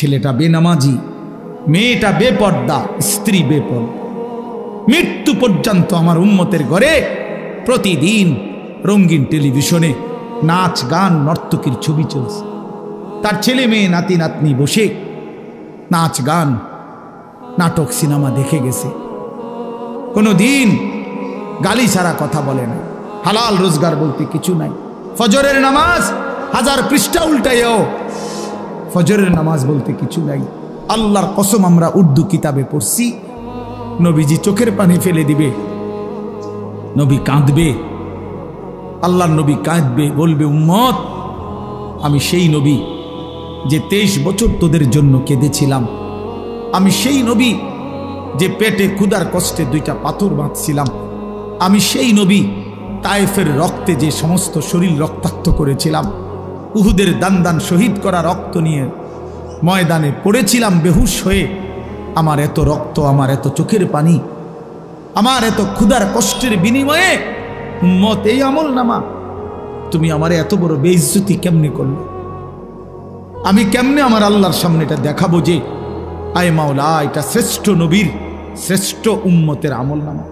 ছেলেটা বেনামাজি, মেয়েটা বেপর্দা, স্ত্রী বেপর্দা। মৃত্যু পর্যন্ত আমার উম্মতের ঘরে প্রতিদিন রঙিন টেলিভিশনে নাচ গান নর্তকীর ছবি চলছে। তার ছেলে মেয়ে নাতি নাতনি বসে নাচ গান নাটক সিনেমা দেখে গেছে। কোনোদিন গালি ছাড়া কথা বলে না, হালাল রোজগার বলতে কিছু নাই। ফজরের নামাজ 1000 পৃষ্ঠা উল্টাইও, ফজরের নামাজ বলতে কিছু নাই। আল্লাহর কসম আমরা উর্দু কিতাবে পড়ছি, নবীজি চোখের পানি ফেলে দিবে, নবী কাঁদবে, আল্লাহর নবী কাঁদবে, বলবে উম্মত আমি সেই নবী যে 23 বছর তোদের জন্য কেঁদেছিলাম, আমি সেই নবী যে পেটে ক্ষুধার কষ্টে 2টা পাথর বাঁধছিলাম, আমি সেই নবী তায়েফের রক্তে যে সমস্ত শরীর রক্তাক্ত করেছিলাম, উহুদের দান শহীদ করা রক্ত নিয়ে ময়দানে পড়েছিলাম বেহুশ হয়ে। আমার এত রক্ত, আমার এত চোখের পানি, আমার এত ক্ষুধার কষ্টের বিনিময়ে উম্মত এই আমল নামা, তুমি আমারে এত বড় বেইজ্জতি কেমনে করলে? আমি কেমনে আমার আল্লাহর সামনে এটা দেখাবো যে আয় মাওলা এটা শ্রেষ্ঠ নবীর শ্রেষ্ঠ উম্মতের আমল নামা?